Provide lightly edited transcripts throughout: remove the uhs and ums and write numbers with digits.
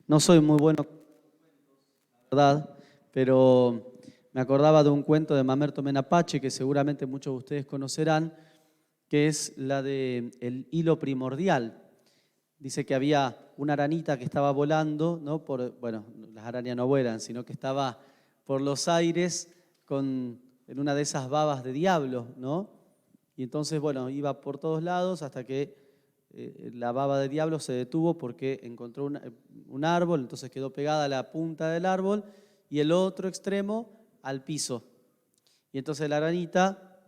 No soy muy bueno, la verdad, pero me acordaba de un cuento de Mamerto Menapache que seguramente muchos de ustedes conocerán, que es la de El hilo primordial. Dice que había una aranita que estaba volando, ¿no? Bueno, las arañas no vuelan, sino que estaba por los aires en una de esas babas de diablo, ¿no? Y entonces, bueno, iba por todos lados hasta que la baba de diablo se detuvo porque encontró un árbol, entonces quedó pegada a la punta del árbol y el otro extremo al piso. Y entonces la aranita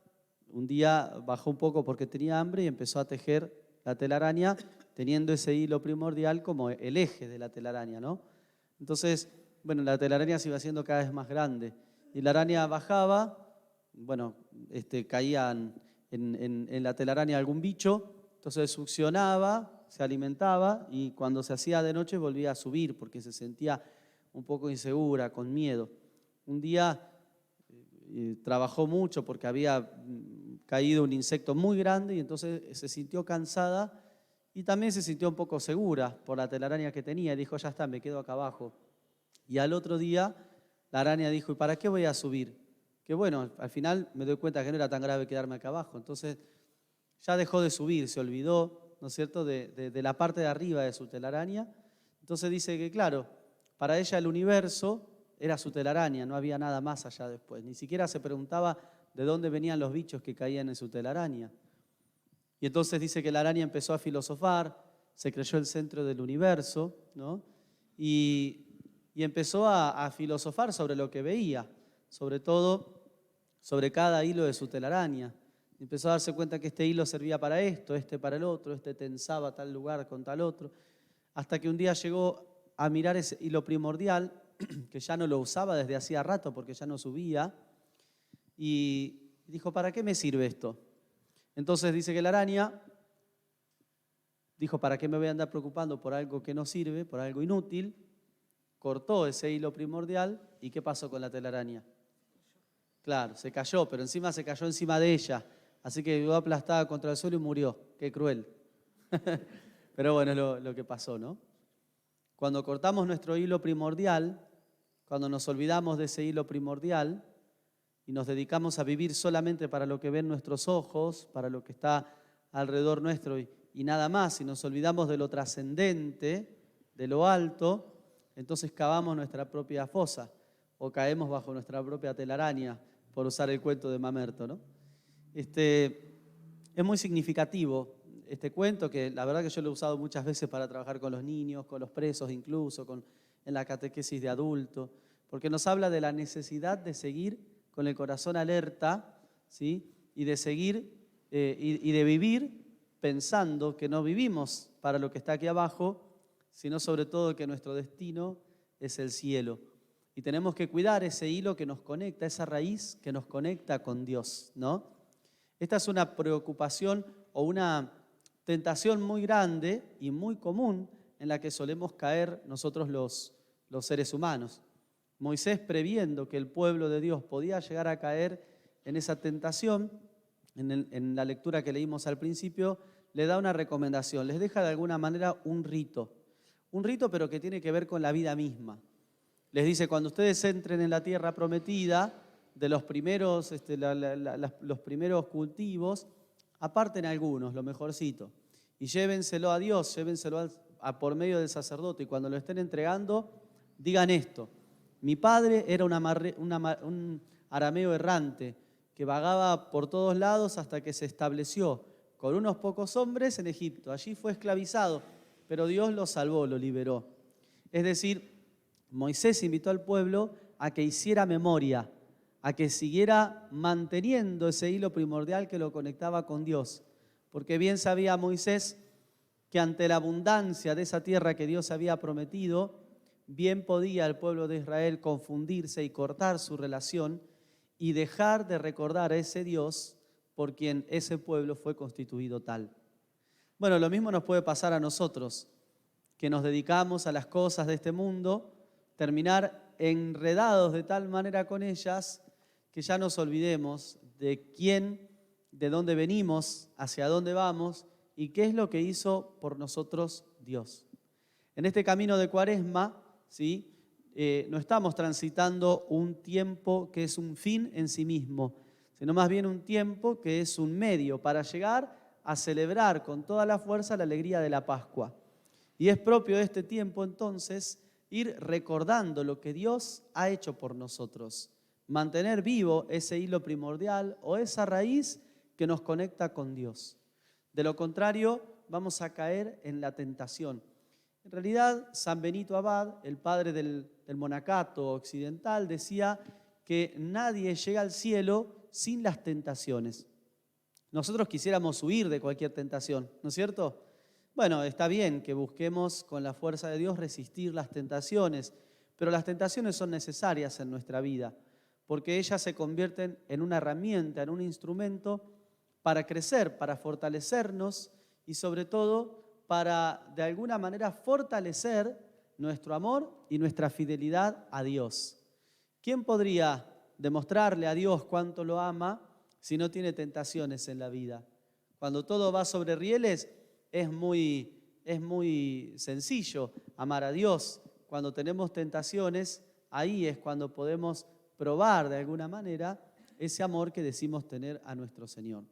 un día bajó un poco porque tenía hambre y empezó a tejer la telaraña teniendo ese hilo primordial como el eje de la telaraña, ¿no? Entonces, bueno, la telaraña se iba haciendo cada vez más grande y la araña bajaba, bueno, caía en la telaraña algún bicho, entonces succionaba, se alimentaba y cuando se hacía de noche volvía a subir porque se sentía un poco insegura, con miedo. Un día trabajó mucho porque había caído un insecto muy grande y entonces se sintió cansada y también se sintió un poco segura por la telaraña que tenía y dijo, ya está, me quedo acá abajo. Y al otro día la araña dijo, ¿y para qué voy a subir? Que bueno, al final me doy cuenta que no era tan grave quedarme acá abajo. Entonces ya dejó de subir, se olvidó, ¿no es cierto?, de la parte de arriba de su telaraña. Entonces dice que, claro, para ella el universo era su telaraña, no había nada más allá después. Ni siquiera se preguntaba de dónde venían los bichos que caían en su telaraña. Y entonces dice que la araña empezó a filosofar, se creyó el centro del universo, ¿no? Y empezó a filosofar sobre lo que veía, sobre todo sobre cada hilo de su telaraña. Empezó a darse cuenta que este hilo servía para esto, este para el otro, este tensaba tal lugar con tal otro, hasta que un día llegó a mirar ese hilo primordial, que ya no lo usaba desde hacía rato porque ya no subía, y dijo, ¿para qué me sirve esto? Entonces dice que la araña dijo, ¿para qué me voy a andar preocupando por algo que no sirve, por algo inútil? Cortó ese hilo primordial, ¿y qué pasó con la telaraña? Claro, se cayó, pero encima se cayó encima de ella, así que quedó aplastada contra el suelo y murió. Qué cruel. Pero bueno, es lo que pasó, ¿no? Cuando cortamos nuestro hilo primordial, cuando nos olvidamos de ese hilo primordial y nos dedicamos a vivir solamente para lo que ven nuestros ojos, para lo que está alrededor nuestro y nada más, y nos olvidamos de lo trascendente, de lo alto, entonces cavamos nuestra propia fosa o caemos bajo nuestra propia telaraña, por usar el cuento de Mamerto, ¿no? Es muy significativo este cuento, que la verdad que yo lo he usado muchas veces para trabajar con los niños, con los presos incluso, en la catequesis de adulto, porque nos habla de la necesidad de seguir con el corazón alerta, ¿sí? Y de seguir y de vivir pensando que no vivimos para lo que está aquí abajo, sino sobre todo que nuestro destino es el cielo. Y tenemos que cuidar ese hilo que nos conecta, esa raíz que nos conecta con Dios, ¿no? Esta es una preocupación o una tentación muy grande y muy común en la que solemos caer nosotros los seres humanos. Moisés, previendo que el pueblo de Dios podía llegar a caer en esa tentación, en la lectura que leímos al principio, le da una recomendación, les deja de alguna manera un rito pero que tiene que ver con la vida misma. Les dice, cuando ustedes entren en la tierra prometida, de los primeros, los primeros cultivos, aparten algunos, lo mejorcito, y llévenselo a Dios, llévenselo por medio del sacerdote, y cuando lo estén entregando, digan esto: mi padre era un arameo errante que vagaba por todos lados hasta que se estableció con unos pocos hombres en Egipto. Allí fue esclavizado, pero Dios lo salvó, lo liberó. Es decir, Moisés invitó al pueblo a que hiciera memoria, a que siguiera manteniendo ese hilo primordial que lo conectaba con Dios. Porque bien sabía Moisés que ante la abundancia de esa tierra que Dios había prometido, bien podía el pueblo de Israel confundirse y cortar su relación y dejar de recordar a ese Dios por quien ese pueblo fue constituido tal. Bueno, lo mismo nos puede pasar a nosotros, que nos dedicamos a las cosas de este mundo, terminar enredados de tal manera con ellas que ya nos olvidemos de quién, de dónde venimos, hacia dónde vamos y qué es lo que hizo por nosotros Dios. En este camino de Cuaresma, ¿sí? No estamos transitando un tiempo que es un fin en sí mismo, sino más bien un tiempo que es un medio para llegar a celebrar con toda la fuerza la alegría de la Pascua. Y es propio de este tiempo entonces ir recordando lo que Dios ha hecho por nosotros, mantener vivo ese hilo primordial o esa raíz que nos conecta con Dios. De lo contrario, vamos a caer en la tentación. En realidad, San Benito Abad, el padre del monacato occidental, decía que nadie llega al cielo sin las tentaciones. Nosotros quisiéramos huir de cualquier tentación, ¿no es cierto? Bueno, está bien que busquemos con la fuerza de Dios resistir las tentaciones, pero las tentaciones son necesarias en nuestra vida, porque ellas se convierten en una herramienta, en un instrumento para crecer, para fortalecernos y sobre todo para de alguna manera fortalecer nuestro amor y nuestra fidelidad a Dios. ¿Quién podría demostrarle a Dios cuánto lo ama si no tiene tentaciones en la vida? Cuando todo va sobre rieles es muy sencillo amar a Dios. Cuando tenemos tentaciones, ahí es cuando podemos probar de alguna manera ese amor que decimos tener a nuestro Señor.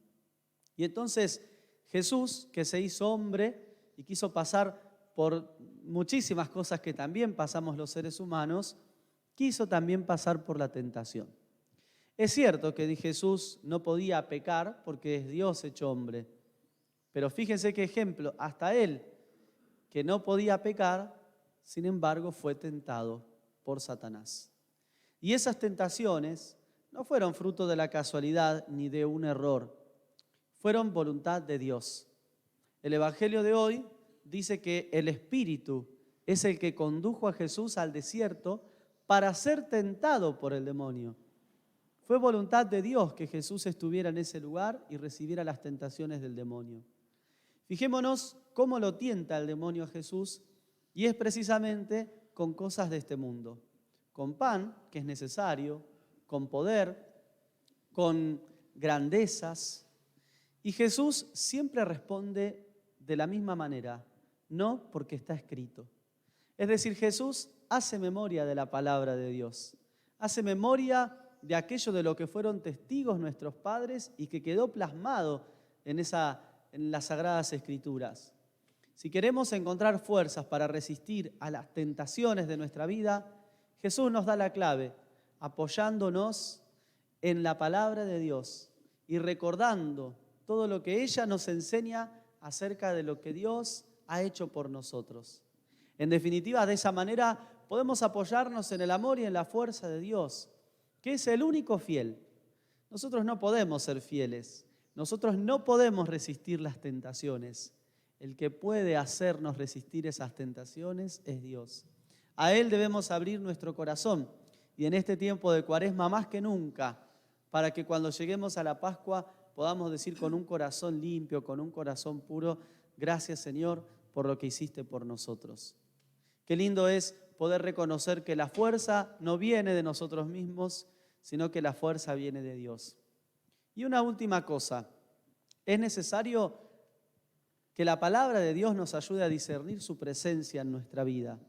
Y entonces Jesús, que se hizo hombre y quiso pasar por muchísimas cosas que también pasamos los seres humanos, quiso también pasar por la tentación. Es cierto que Jesús no podía pecar porque es Dios hecho hombre, pero fíjense qué ejemplo, hasta él, que no podía pecar, sin embargo fue tentado por Satanás. Y esas tentaciones no fueron fruto de la casualidad ni de un error, fueron voluntad de Dios. El Evangelio de hoy dice que el Espíritu es el que condujo a Jesús al desierto para ser tentado por el demonio. Fue voluntad de Dios que Jesús estuviera en ese lugar y recibiera las tentaciones del demonio. Fijémonos cómo lo tienta el demonio a Jesús, y es precisamente con cosas de este mundo. Con pan, que es necesario, con poder, con grandezas. Y Jesús siempre responde de la misma manera, no porque está escrito. Es decir, Jesús hace memoria de la palabra de Dios, hace memoria de aquello de lo que fueron testigos nuestros padres y que quedó plasmado en las Sagradas Escrituras. Si queremos encontrar fuerzas para resistir a las tentaciones de nuestra vida, Jesús nos da la clave, apoyándonos en la palabra de Dios y recordando todo lo que ella nos enseña acerca de lo que Dios ha hecho por nosotros. En definitiva, de esa manera podemos apoyarnos en el amor y en la fuerza de Dios, que es el único fiel. Nosotros no podemos ser fieles, nosotros no podemos resistir las tentaciones. El que puede hacernos resistir esas tentaciones es Dios. A Él debemos abrir nuestro corazón y en este tiempo de Cuaresma más que nunca, para que cuando lleguemos a la Pascua podamos decir con un corazón limpio, con un corazón puro, gracias Señor por lo que hiciste por nosotros. Qué lindo es poder reconocer que la fuerza no viene de nosotros mismos, sino que la fuerza viene de Dios. Y una última cosa, es necesario que la palabra de Dios nos ayude a discernir su presencia en nuestra vida.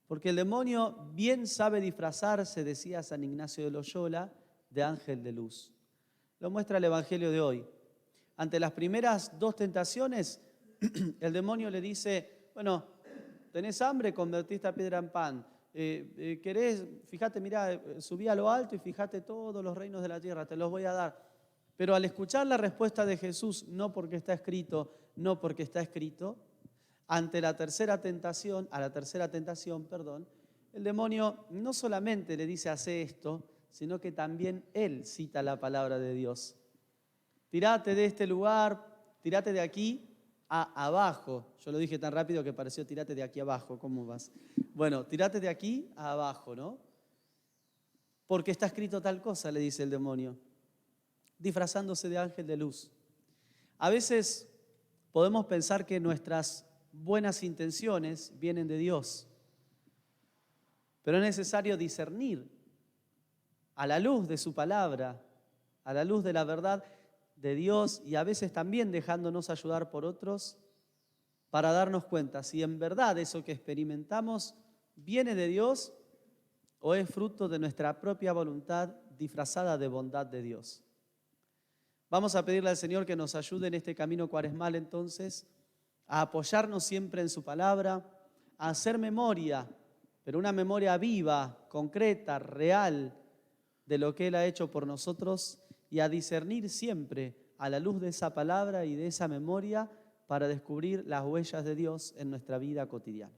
Porque el demonio bien sabe disfrazarse, decía San Ignacio de Loyola, de ángel de luz. Lo muestra el Evangelio de hoy. Ante las primeras dos tentaciones, el demonio le dice, bueno, ¿tenés hambre? Convertí esta piedra en pan. ¿Querés? Fíjate, mirá, subí a lo alto y fíjate todos los reinos de la tierra, te los voy a dar. Pero al escuchar la respuesta de Jesús, no porque está escrito, no porque está escrito, ante la tercera tentación, el demonio no solamente le dice hace esto, sino que también él cita la palabra de Dios. Tirate de este lugar, tirate de aquí a abajo. Yo lo dije tan rápido que pareció tirate de aquí abajo. ¿Cómo vas? Bueno, tirate de aquí a abajo, ¿no? Porque está escrito tal cosa, le dice el demonio, disfrazándose de ángel de luz. A veces podemos pensar que nuestras buenas intenciones vienen de Dios, pero es necesario discernir a la luz de su palabra, a la luz de la verdad de Dios y a veces también dejándonos ayudar por otros para darnos cuenta si en verdad eso que experimentamos viene de Dios o es fruto de nuestra propia voluntad disfrazada de bondad de Dios. Vamos a pedirle al Señor que nos ayude en este camino cuaresmal entonces a apoyarnos siempre en su palabra, a hacer memoria, pero una memoria viva, concreta, real, de lo que Él ha hecho por nosotros y a discernir siempre a la luz de esa palabra y de esa memoria para descubrir las huellas de Dios en nuestra vida cotidiana.